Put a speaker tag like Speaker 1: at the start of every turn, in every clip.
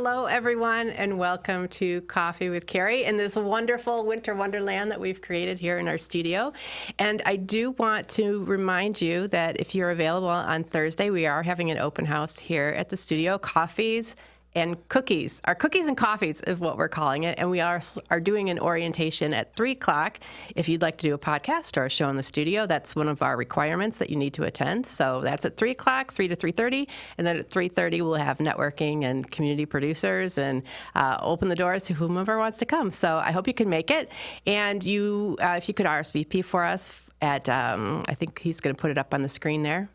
Speaker 1: Hello, everyone, and welcome to Coffee with Carrie in this wonderful winter wonderland that we've created here in our studio. And I do want to remind you that if you're available on Thursday, we are having an open house here at the studio. Coffees and cookies. Our cookies and coffees is what we're calling it. And we are doing an orientation at 3 o'clock. If you'd like to do a podcast or a show in the studio, that's one of our requirements that you need to attend. So that's at 3 o'clock, 3 to 3:30. And then at 3:30, we'll have networking and community producers and open the doors to whomever wants to come. So I hope you can make it. And you, if you could RSVP for us at, I think he's going to put it up on the screen there.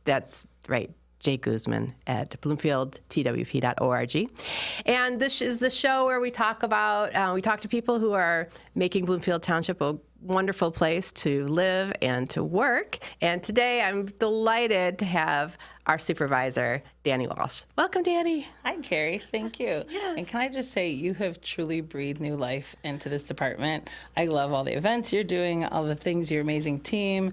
Speaker 1: That's right. Jay Guzman at bloomfieldtwp.org. And this is the show where we talk about, we talk to people who are making Bloomfield Township a wonderful place to live and to work. And today I'm delighted to have our supervisor, Dani Walsh. Welcome, Dani.
Speaker 2: Hi, Carrie. Thank you.
Speaker 1: Yes.
Speaker 2: And can I just say, you have truly breathed new life into this department. I love all the events you're doing, all the things, your amazing team.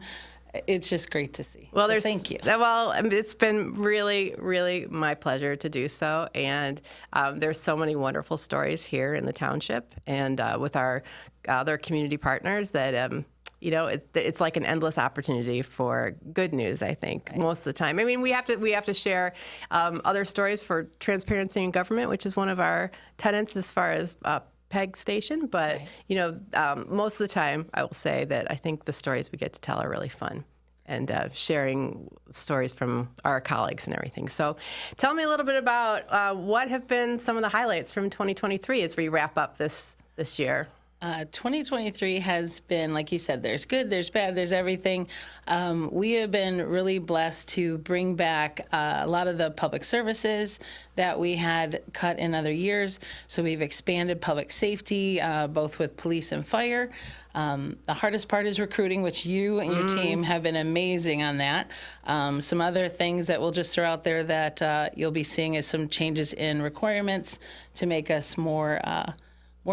Speaker 2: It's just great to see.
Speaker 1: Well,
Speaker 2: thank you.
Speaker 1: Well, it's been really, really my pleasure to do so. And there's so many wonderful stories here in the township and with our other community partners that, you know, it's like an endless opportunity for good news, I think, right, most of the time. I mean, we have to share other stories for transparency in government, which is one of our tenets as far as PEG station, but right, you know, most of the time I will say that I think the stories we get to tell are really fun and sharing stories from our colleagues and everything. So tell me a little bit about what have been some of the highlights from 2023 as we wrap up this year.
Speaker 2: 2023 has been, like you said, there's good, there's bad, there's everything. We have been really blessed to bring back a lot of the public services that we had cut in other years. So we've expanded public safety, both with police and fire. The hardest part is recruiting, which you and your team have been amazing on that. Some other things that we'll just throw out there that you'll be seeing is some changes in requirements to make us more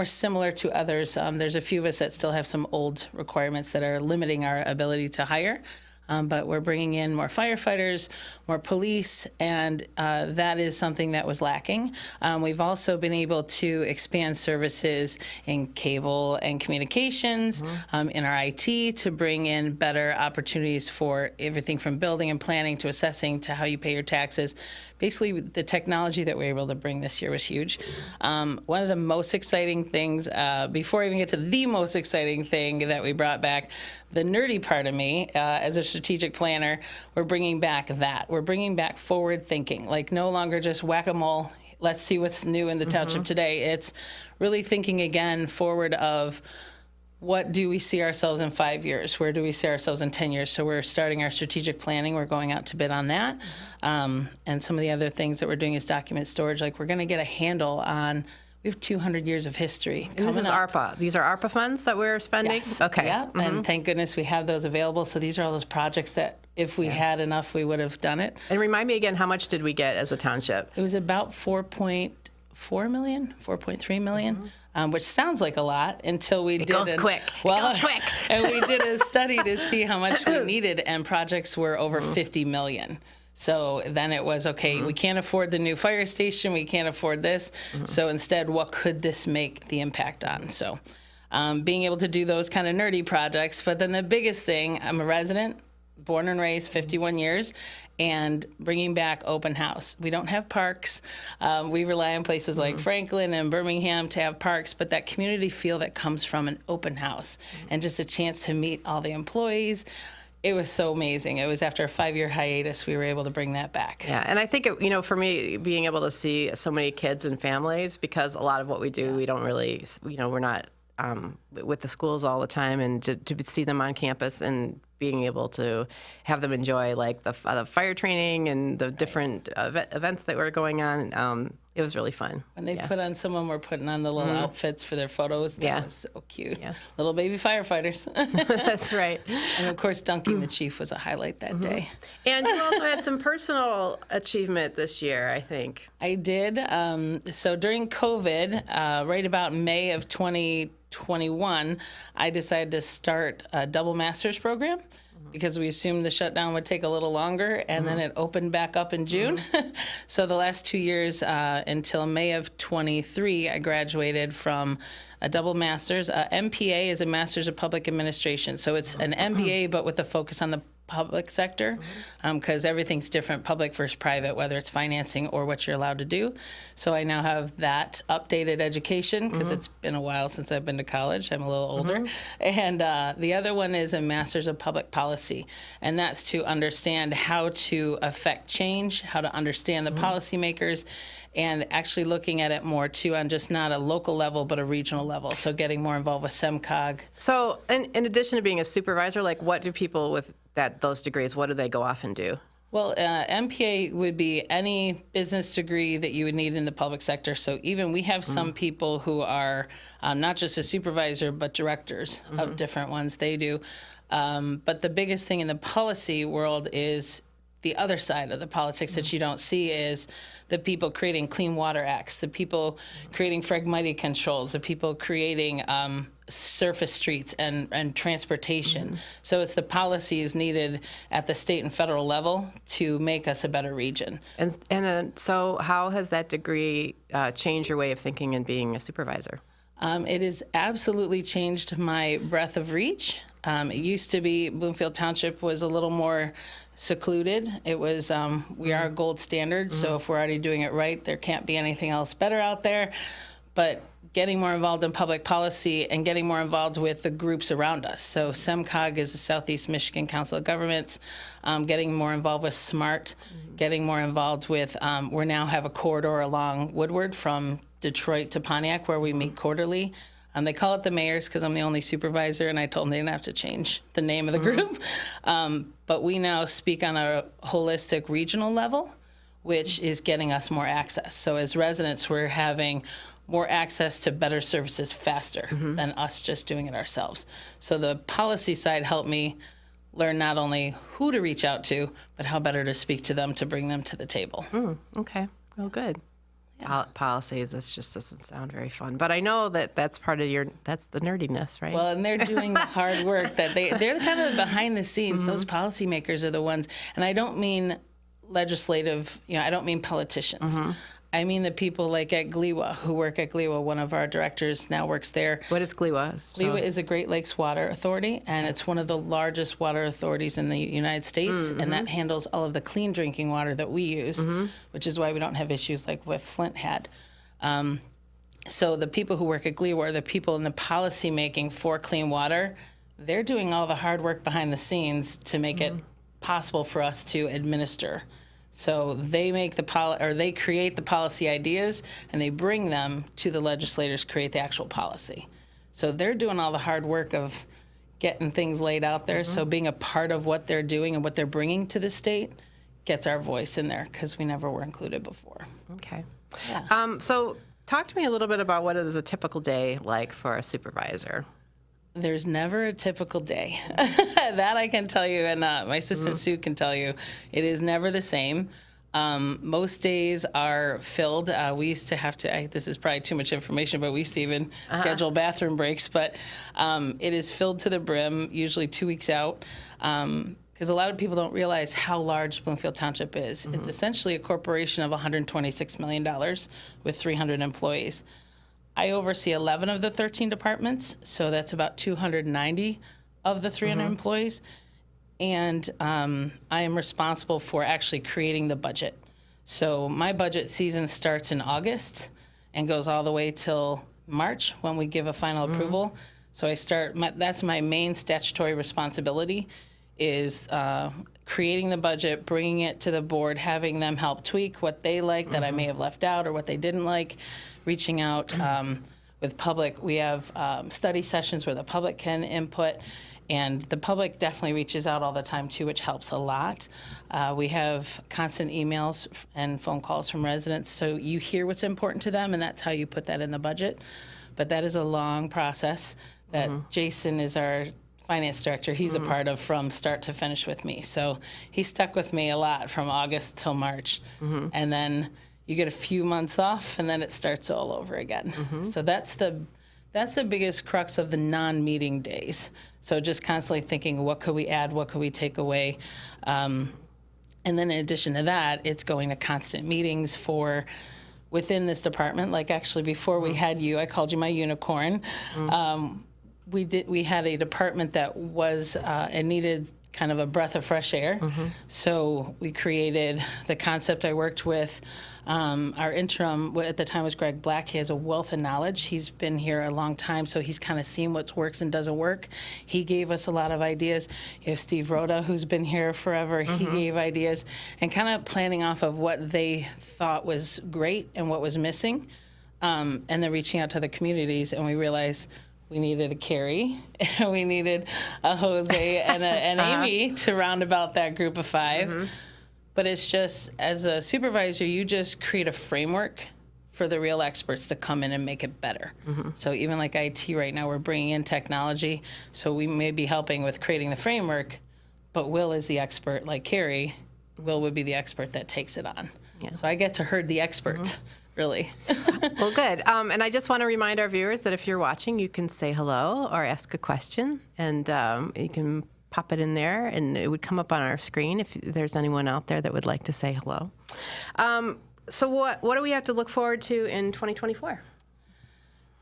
Speaker 2: similar to others. There's a few of us that still have some old requirements that are limiting our ability to hire. But we're bringing in more firefighters, more police, and that is something that was lacking. We've also been able to expand services in cable and communications, in our IT, to bring in better opportunities for everything from building and planning to assessing to how you pay your taxes. Basically, the technology that we were able to bring this year was huge. One of the most exciting things, before I even get to the most exciting thing that we brought back, the nerdy part of me, as a strategic planner, we're bringing back that. We're bringing back forward thinking, like no longer just whack-a-mole, let's see what's new in the township today. It's really thinking again forward of what do we see ourselves in 5 years? Where do we see ourselves in 10 years? So we're starting our strategic planning. We're going out to bid on that. And some of the other things that we're doing is document storage. Like we're going to get a handle on, we have 200 years of history.
Speaker 1: And this is ARPA. These are ARPA funds that we're spending?
Speaker 2: Yes.
Speaker 1: Okay.
Speaker 2: Yeah, and thank goodness we have those available. So these are all those projects that if we had enough, we would have done it.
Speaker 1: And remind me again, how much did we get as a township?
Speaker 2: It was about 4.4 million, 4.3 million. Which sounds like a lot until we did.
Speaker 1: It goes quick.
Speaker 2: And we did a study to see how much we needed, and projects were over 50 million. So then it was, okay, we can't afford the new fire station, we can't afford this. So instead, what could this make the impact on? So being able to do those kind of nerdy projects. But then the biggest thing, I'm a resident, born and raised, 51 years, and bringing back open house. We don't have parks. We rely on places like Franklin and Birmingham to have parks, but that community feel that comes from an open house and just a chance to meet all the employees. It was so amazing. It was after a 5-year hiatus, we were able to bring that back.
Speaker 1: Yeah, and I think, for me, being able to see so many kids and families, because a lot of what we do, we don't really, we're not with the schools all the time, and to see them on campus and being able to have them enjoy like the fire training and the different events that were going on. It was really fun.
Speaker 2: When they put on, some of them were putting on the little outfits for their photos. That was so cute. Yeah. Little baby firefighters.
Speaker 1: That's right.
Speaker 2: And of course, dunking the chief was a highlight that day.
Speaker 1: And you also had some personal achievement this year, I think.
Speaker 2: I did. So during COVID, right about May of 2021, I decided to start a double master's program. because we assumed the shutdown would take a little longer, and then it opened back up in June. So the last 2 years, until May of 23, I graduated from a double master's. MPA is a Master's of Public Administration. So it's an MBA, but with a focus on the public sector, because everything's different, public versus private, whether it's financing or what you're allowed to do. So I now have that updated education, because it's been a while since I've been to college. I'm a little older. And the other one is a Master's of Public Policy, and that's to understand how to affect change, how to understand the policymakers, and actually looking at it more too on just not a local level but a regional level. So getting more involved with SEMCOG.
Speaker 1: So in addition to being a supervisor, like what do people with those degrees, what do they go off and do?
Speaker 2: Well, MPA would be any business degree that you would need in the public sector. So even we have some people who are not just a supervisor, but directors of different ones they do. But the biggest thing in the policy world is the other side of the politics that you don't see is the people creating Clean Water Acts, the people creating fragmity controls, the people creating surface streets and transportation. So it's the policies needed at the state and federal level to make us a better region.
Speaker 1: And so how has that degree changed your way of thinking and being a supervisor?
Speaker 2: It has absolutely changed my breadth of reach. It used to be Bloomfield Township was a little more secluded. It was, we are a gold standard, so if we're already doing it right, there can't be anything else better out there. But getting more involved in public policy and getting more involved with the groups around us. So SEMCOG is the Southeast Michigan Council of Governments, getting more involved with SMART, getting more involved with, we now have a corridor along Woodward from Detroit to Pontiac where we meet quarterly. They call it the mayors because I'm the only supervisor, and I told them they didn't have to change the name of the group. But we now speak on a holistic regional level, which is getting us more access. So as residents, we're having more access to better services faster than us just doing it ourselves. So the policy side helped me learn not only who to reach out to, but how better to speak to them to bring them to the table.
Speaker 1: Okay, well, good. Policies, this just doesn't sound very fun. But I know that that's part of that's the nerdiness, right?
Speaker 2: Well, and they're doing the hard work that they're kind of behind the scenes. Those policymakers are the ones, and I don't mean legislative, I don't mean politicians. I mean the people like at GLEWA, who work at GLEWA. One of our directors now works there.
Speaker 1: What is GLEWA?
Speaker 2: GLEWA is a Great Lakes Water Authority, and it's one of the largest water authorities in the United States, and that handles all of the clean drinking water that we use, which is why we don't have issues like what Flint had. So the people who work at GLEWA are the people in the policy making for clean water. They're doing all the hard work behind the scenes to make it possible for us to administer. So they make they create the policy ideas and they bring them to the legislators, create the actual policy. So they're doing all the hard work of getting things laid out there. So being a part of what they're doing and what they're bringing to the state gets our voice in there because we never were included before.
Speaker 1: Okay.
Speaker 2: Yeah.
Speaker 1: So talk to me a little bit about what is a typical day like for a supervisor.
Speaker 2: There's never a typical day. That I can tell you, and my assistant Sue can tell you. It is never the same. Most days are filled. We used to have to, this is probably too much information, but we used to even schedule bathroom breaks. But it is filled to the brim, usually 2 weeks out. Because a lot of people don't realize how large Bloomfield Township is. It's essentially a corporation of $126 million with 300 employees. I oversee 11 of the 13 departments, so that's about 290 of the 300 employees. And I am responsible for actually creating the budget. So my budget season starts in August and goes all the way till March when we give a final approval. So that's my main statutory responsibility is creating the budget, bringing it to the board, having them help tweak what they like that I may have left out or what they didn't like, reaching out with public. We have study sessions where the public can input, and the public definitely reaches out all the time too, which helps a lot. We have constant emails and phone calls from residents, so you hear what's important to them, and that's how you put that in the budget. But that is a long process that Jason is our finance director. He's a part of from start to finish with me. So he stuck with me a lot from August till March. And then you get a few months off and then it starts all over again. So that's the That's the biggest crux of the non-meeting days. So just constantly thinking, what could we add? What could we take away? And then in addition to that, it's going to constant meetings for within this department. Like actually before we had you, I called you my unicorn. We had a department that was and needed kind of a breath of fresh air. So we created the concept. I worked with our interim at the time was Greg Black. He has a wealth of knowledge. He's been here a long time, so he's kind of seen what works and doesn't work. He gave us a lot of ideas. You have Steve Rhoda, who's been here forever. He gave ideas and kind of planning off of what they thought was great and what was missing, and then reaching out to the communities. And we realized we needed a Carrie, and we needed a Jose and an Amy to round about that group of 5. But it's just, as a supervisor, you just create a framework for the real experts to come in and make it better. So even like IT right now, we're bringing in technology. So we may be helping with creating the framework, but Will is the expert, like Carrie. Will would be the expert that takes it on. Yeah. So I get to herd the experts. Really.
Speaker 1: Well, good. And I just want to remind our viewers that if you're watching, you can say hello or ask a question, and you can pop it in there, and it would come up on our screen if there's anyone out there that would like to say hello. So what do we have to look forward to in 2024?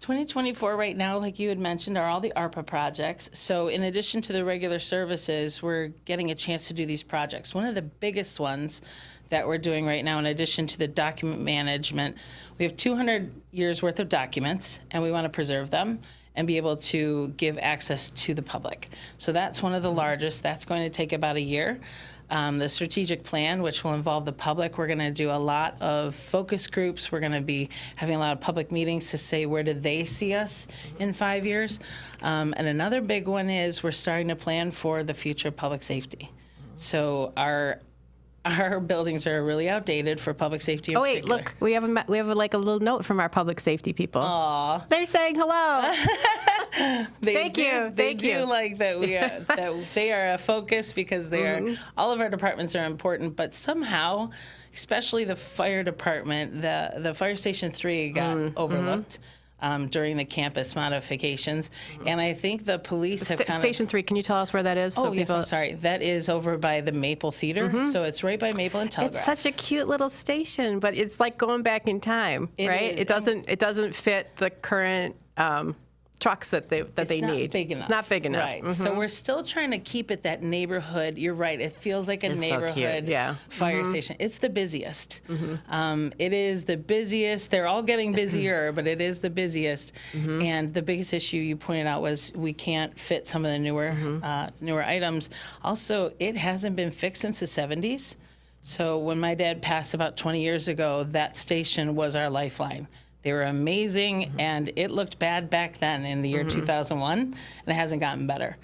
Speaker 2: 2024 right now, like you had mentioned, are all the ARPA projects. So in addition to the regular services, we're getting a chance to do these projects. One of the biggest ones that we're doing right now, in addition to the document management, we have 200 years worth of documents, and we want to preserve them and be able to give access to the public. So that's one of the largest. That's going to take about a year. The strategic plan, which will involve the public, we're going to do a lot of focus groups. We're going to be having a lot of public meetings to say where do they see us in 5 years. And another big one is we're starting to plan for the future of public safety. So our buildings are really outdated for public safety.
Speaker 1: Oh wait, look, we have like a little note from our public safety people.
Speaker 2: Aw,
Speaker 1: they're saying hello. Thank you.
Speaker 2: They do like that we are that they are a focus because they are. All of our departments are important, but somehow, especially the fire department, the fire station 3 got overlooked. During the campus modifications. And I think the police have kind of...
Speaker 1: Station 3, can you tell us where that is?
Speaker 2: Oh, yes, I'm sorry. That is over by the Maple Theater. So it's right by Maple and Telegraph.
Speaker 1: It's such a cute little station, but it's like going back in time, right? It doesn't fit the current trucks that they need. It's not big enough.
Speaker 2: Right. So we're still trying to keep it that neighborhood. You're right. It feels like a neighborhood fire station. It's the busiest. It is the busiest. They're all getting busier, but it is the busiest. And the biggest issue you pointed out was we can't fit some of the newer items. Also, it hasn't been fixed since the 70s. So when my dad passed about 20 years ago, that station was our lifeline. They were amazing, and it looked bad back then in the year 2001, and it hasn't gotten better.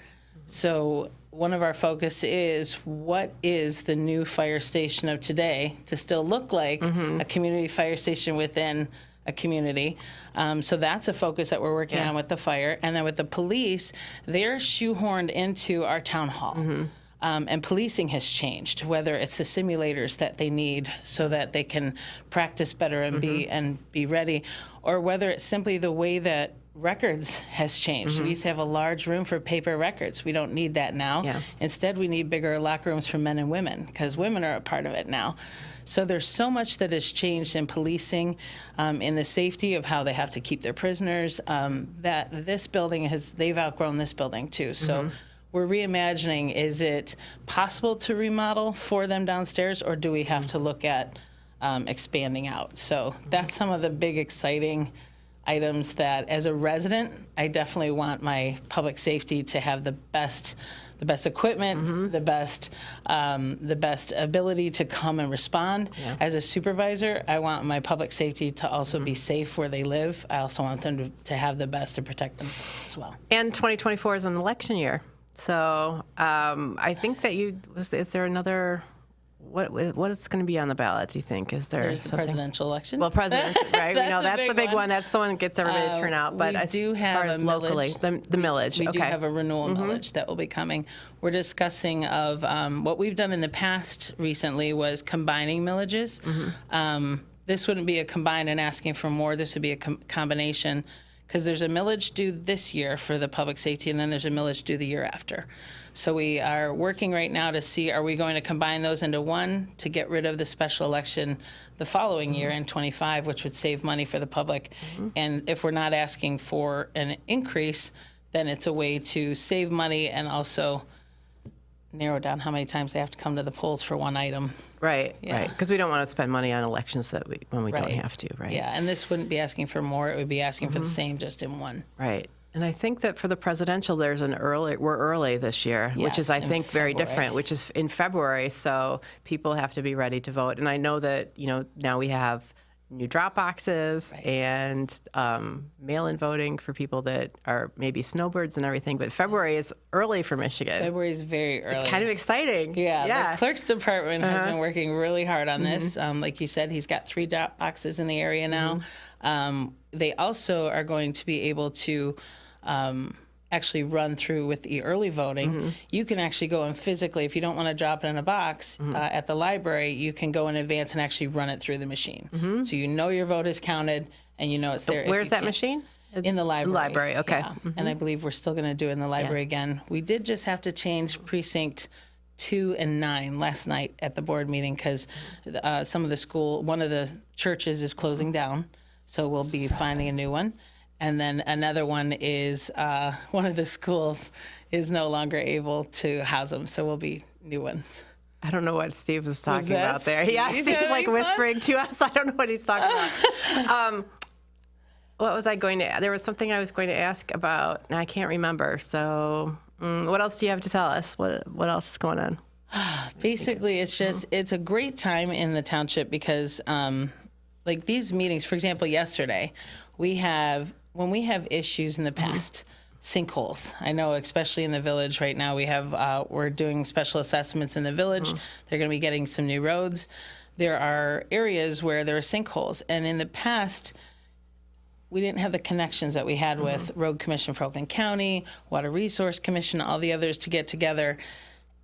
Speaker 2: So one of our focus is what is the new fire station of today to still look like a community fire station within a community. So that's a focus that we're working on with the fire. And then with the police, they're shoehorned into our town hall. And policing has changed, whether it's the simulators that they need so that they can practice better and be ready, or whether it's simply the way that records has changed. We used to have a large room for paper records. We don't need that now. Instead, we need bigger locker rooms for men and women because women are a part of it now. So there's so much that has changed in policing, in the safety of how they have to keep their prisoners, that this building they've outgrown this building too. So we're reimagining, is it possible to remodel for them downstairs, or do we have to look at expanding out? So that's some of the big exciting items that, as a resident, I definitely want my public safety to have the best equipment, the best ability to come and respond. As a supervisor, I want my public safety to also be safe where they live. I also want them to have the best to protect themselves as well.
Speaker 1: And 2024 is an election year. So I think that is there another, what is going to be on the ballot, do you think? Is there
Speaker 2: There's
Speaker 1: something?
Speaker 2: The presidential election.
Speaker 1: Well, presidential, right? We know that's the big one. That's the one that gets everybody to turn out. But
Speaker 2: we do have
Speaker 1: as far as locally, the millage.
Speaker 2: We do have a renewal millage that will be coming. We're discussing of what we've done in the past recently was combining millages. This wouldn't be a combine and asking for more. This would be a combination, because there's a millage due this year for the public safety, and then there's a millage due the year after. So we are working right now to see, are we going to combine those into one to get rid of the special election the following year in 25, which would save money for the public. And if we're not asking for an increase, then it's a way to save money and also narrow down how many times they have to come to the polls for one item.
Speaker 1: Right,
Speaker 2: Yeah.
Speaker 1: right. Because we don't want to spend money on elections when we don't
Speaker 2: Right.
Speaker 1: have to, right?
Speaker 2: Yeah, and this wouldn't be asking for more, it would be asking for the same, just in one.
Speaker 1: Right. And I think that for the presidential, we're early this year, which is,
Speaker 2: Yes,
Speaker 1: I
Speaker 2: in
Speaker 1: think, very
Speaker 2: February.
Speaker 1: different, which is in February. So people have to be ready to vote. And I know that, now we have new drop boxes and mail-in voting for people that are maybe snowbirds and everything. But February is early for Michigan.
Speaker 2: February is very early.
Speaker 1: It's kind of exciting.
Speaker 2: Yeah, the clerk's department has been working really hard on this. Like you said, he's got 3 drop boxes in the area now. They also are going to be able to actually run through with the early voting. You can actually go and physically, if you don't want to drop it in a box at the library, you can go in advance and actually run it through the machine. So you know your vote is counted and you know it's there.
Speaker 1: Where's that machine?
Speaker 2: In the library.
Speaker 1: Library, okay.
Speaker 2: Yeah. And I believe we're still going to do it in the library again. We did just have to change precinct 2 and 9 last night at the board meeting because some of the one of the churches is closing down. So we'll be finding a new one. And then another one is one of the schools is no longer able to house them. So we'll be new ones.
Speaker 1: I don't know what Steve was talking
Speaker 2: that
Speaker 1: about there. Yeah,
Speaker 2: Steve
Speaker 1: Steve's like
Speaker 2: having fun?
Speaker 1: whispering to us. I don't know what he's talking about. What was I going to? There was something I was going to ask about, and I can't remember. So, what else do you have to tell us? What else is going on?
Speaker 2: Basically, it's a great time in the township because, like these meetings, for example, yesterday, when we have issues in the past, sinkholes. I know, especially in the village right now, we're doing special assessments in the village. They're going to be getting some new roads. There are areas where there are sinkholes, and in the past, we didn't have the connections that we had with Road Commission for Oakland County, Water Resource Commission, all the others to get together.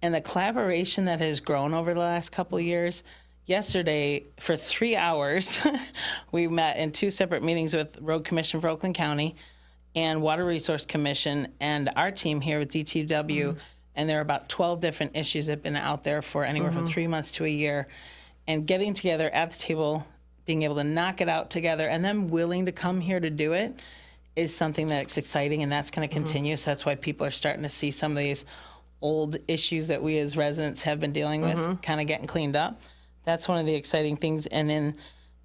Speaker 2: And the collaboration that has grown over the last couple of years. Yesterday, for 3 hours, we met in 2 separate meetings with Road Commission for Oakland County and Water Resource Commission and our team here with DTW. And there are about 12 different issues that have been out there for anywhere from 3 months to a year. And getting together at the table, being able to knock it out together, and them willing to come here to do it is something that's exciting, and that's going to continue. So that's why people are starting to see some of these old issues that we as residents have been dealing with kind of getting cleaned up. That's one of the exciting things. And then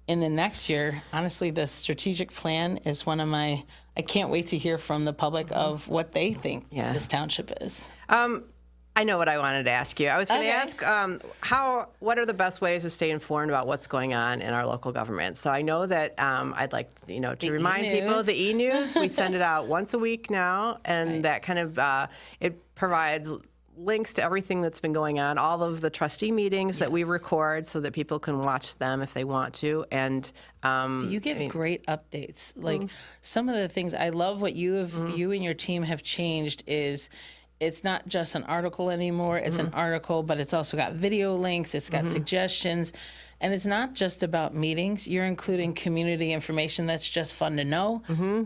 Speaker 2: in the next year, honestly, the strategic plan is one of I can't wait to hear from the public of what they think this township is.
Speaker 1: I know what I wanted to ask you. I was going to ask what are the best ways to stay informed about what's going on in our local government? So I know that I'd like to remind people the ENews. We send it out once a week now, and that kind of it provides links to everything that's been going on, all of the trustee meetings that we record so that people can watch them if they want to. And
Speaker 2: you give great updates. Like some of the things I love what you and your team have changed is it's not just an article anymore. It's an article, but it's also got video links. It's got suggestions. And it's not just about meetings. You're including community information that's just fun to know,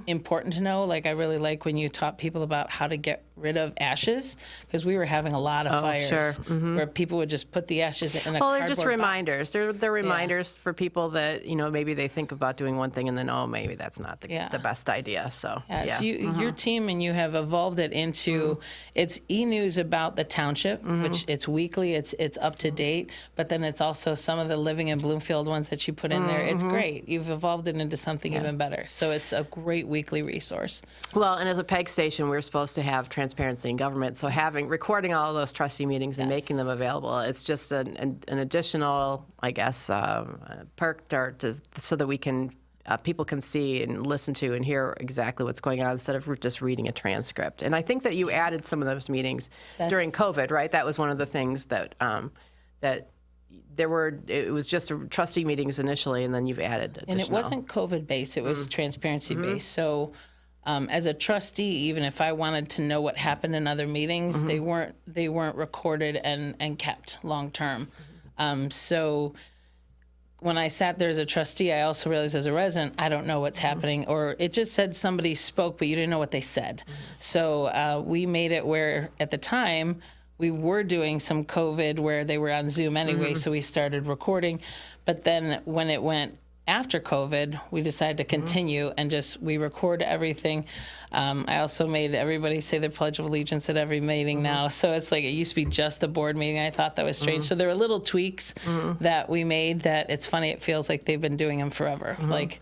Speaker 2: important to know. Like I really like when you taught people about how to get rid of ashes, because we were having a lot of fires where people would just put the ashes in a cardboard
Speaker 1: they're just
Speaker 2: box.
Speaker 1: reminders. They're reminders for people that, maybe they think about doing one thing and then, maybe that's not the best idea. So,
Speaker 2: So your team and you have evolved it into, it's ENews about the township, which it's weekly, it's up to date, but then it's also some of the living in Bloomfield ones that you put in there. It's great. You've evolved it into something even better. So it's a great weekly resource.
Speaker 1: Well, and as a PEG station, we're supposed to have transparency in government. So recording all of those trustee meetings and making them available, it's just an additional, I guess, perk so that we can people can see and listen to and hear exactly what's going on instead of just reading a transcript. And I think that you added some of those meetings during COVID, right? That was one of the things that it was just trustee meetings initially, and then you've added additional.
Speaker 2: And it wasn't COVID based, it was transparency based. So as a trustee, even if I wanted to know what happened in other meetings, they weren't recorded and kept long term. So when I sat there as a trustee, I also realized as a resident, I don't know what's happening, or it just said somebody spoke, but you didn't know what they said. So we made it where at the time we were doing some COVID where they were on Zoom anyway, so we started recording. But then when it went after COVID, we decided to continue and we record everything. I also made everybody say their Pledge of Allegiance at every meeting now. So it's like, it used to be just a board meeting. I thought that was strange. So there were little tweaks that we made that it's funny, it feels like they've been doing them forever. Like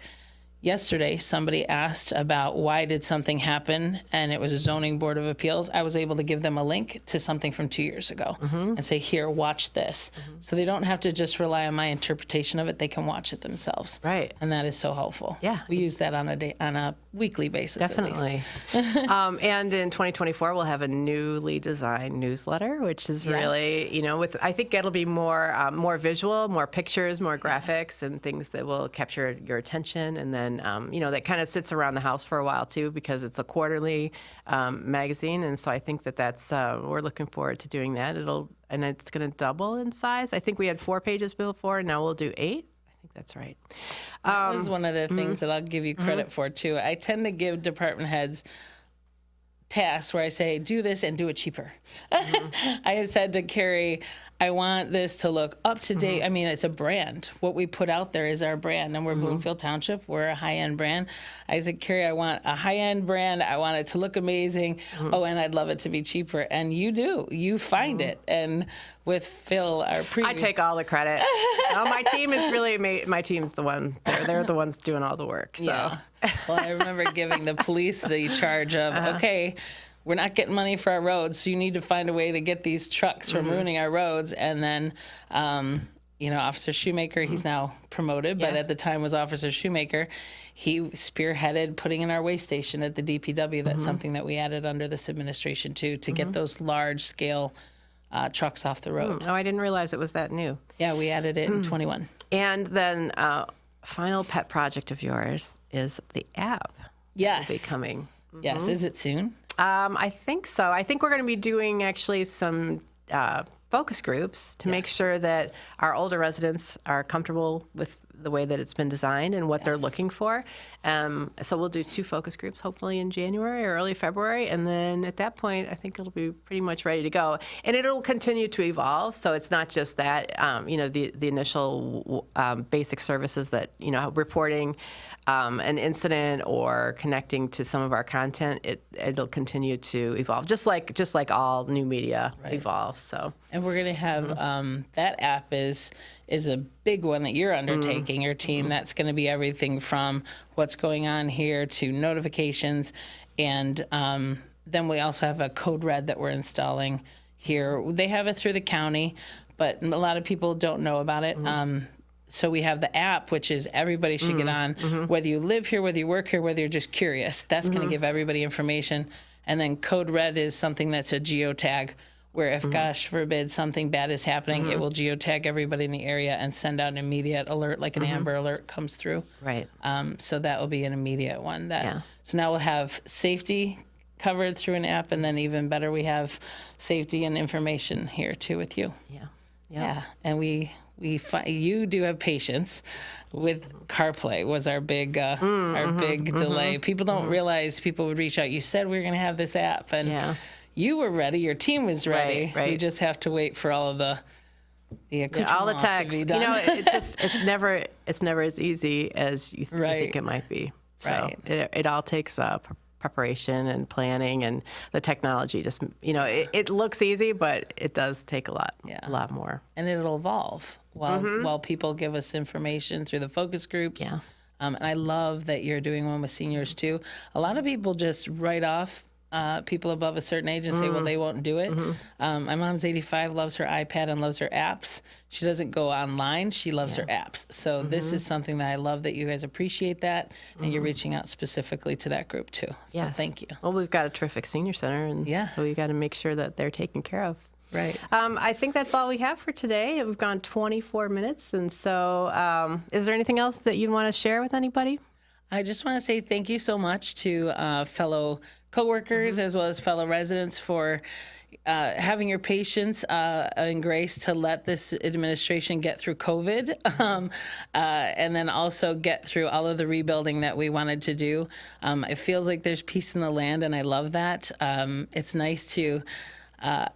Speaker 2: yesterday, somebody asked about why did something happen, and it was a zoning board of appeals. I was able to give them a link to something from 2 years ago and say, here, watch this. So they don't have to just rely on my interpretation of it. They can watch it themselves.
Speaker 1: Right.
Speaker 2: And that is so helpful.
Speaker 1: Yeah.
Speaker 2: We use that on a weekly basis.
Speaker 1: Definitely. And in 2024, we'll have a newly designed newsletter, which is really, I think it'll be more visual, more pictures, more graphics, and things that will capture your attention. And then, that kind of sits around the house for a while too, because it's a quarterly magazine. And so I think that's we're looking forward to doing that. And it's going to double in size. I think we had 4 pages before, and now we'll do 8. I think that's right.
Speaker 2: That was one of the things that I'll give you credit for, too. I tend to give department heads tasks where I say, do this and do it cheaper. I have said to Carrie, I want this to look up to date. I mean, it's a brand. What we put out there is our brand, and we're Bloomfield Township. We're a high-end brand. I said, Carrie, I want a high-end brand. I want it to look amazing. Oh, and I'd love it to be cheaper. And you do. You find it. And with Phil, our
Speaker 1: I take all the credit. No, my team is really my team's the one. They're the ones doing all the work. So.
Speaker 2: Yeah. Well, I remember giving the police the charge of, okay, we're not getting money for our roads, so you need to find a way to get these trucks from ruining our roads. And then, Officer Shoemaker, he's now promoted, but at the time was Officer Shoemaker. He spearheaded putting in our weigh station at the DPW. That's something that we added under this administration, too, to get those large-scale trucks off the road.
Speaker 1: Oh, I didn't realize it was that new.
Speaker 2: Yeah, we added it in 21.
Speaker 1: And then final pet project of yours is the app.
Speaker 2: Yes.
Speaker 1: Will be coming.
Speaker 2: Yes. Is it soon?
Speaker 1: I think so. I think we're going to be doing actually some focus groups to make sure that our older residents are comfortable with the way that it's been designed and what they're looking for. So we'll do 2 focus groups, hopefully in January or early February. And then at that point, I think it'll be pretty much ready to go. And it'll continue to evolve. So it's not just that, the initial basic services that, reporting an incident or connecting to some of our content, it'll continue to evolve, just like all new media evolves. So,
Speaker 2: and we're going to have that app is a big one that you're undertaking, your team. That's going to be everything from what's going on here to notifications, and then we also have a code red that we're installing here. They have it through the county, but a lot of people don't know about it. So we have the app, which is everybody should get on, whether you live here, whether you work here, whether you're just curious. That's going to give everybody information. And then Code Red is something that's a geotag, where if, gosh forbid, something bad is happening, it will geotag everybody in the area and send out an immediate alert, like an Amber Alert comes through.
Speaker 1: Right.
Speaker 2: So that will be an immediate one. So now we'll have safety covered through an app, and then even better, we have safety and information here, too, with you. Yeah. And you do have patience with CarPlay was our big delay. People don't realize people would reach out. You said we were going to have this app, and you were ready. Your team was ready.
Speaker 1: Right.
Speaker 2: You just have to wait for all of the
Speaker 1: all the text. It's never as easy as you think it might be. So it all takes preparation and planning, and the technology just, it looks easy, but it does take a lot more.
Speaker 2: And it'll evolve while people give us information through the focus groups.
Speaker 1: Yeah.
Speaker 2: And I love that you're doing one with seniors too. A lot of people just write off people above a certain age and say, well, they won't do it. My mom's 85, loves her iPad and loves her apps. She doesn't go online. She loves her apps. So this is something that I love that you guys appreciate that, and you're reaching out specifically to that group too. So thank you.
Speaker 1: Well, we've got a terrific senior center, and so we got to make sure that they're taken care of.
Speaker 2: Right.
Speaker 1: I think that's all we have for today. We've gone 24 minutes, and so is there anything else that you'd want to share with anybody?
Speaker 2: I just want to say thank you so much to fellow coworkers as well as fellow residents for having your patience and grace to let this administration get through COVID, and then also get through all of the rebuilding that we wanted to do. It feels like there's peace in the land, and I love that. It's nice to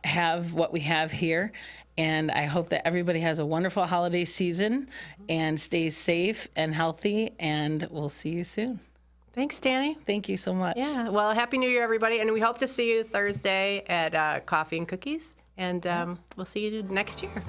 Speaker 2: have what we have here. And I hope that everybody has a wonderful holiday season and stays safe and healthy. And we'll see you soon.
Speaker 1: Thanks, Dani.
Speaker 2: Thank you so much.
Speaker 1: Yeah. Well, Happy New Year, everybody. And we hope to see you Thursday at Coffee and Cookies. And we'll see you next year.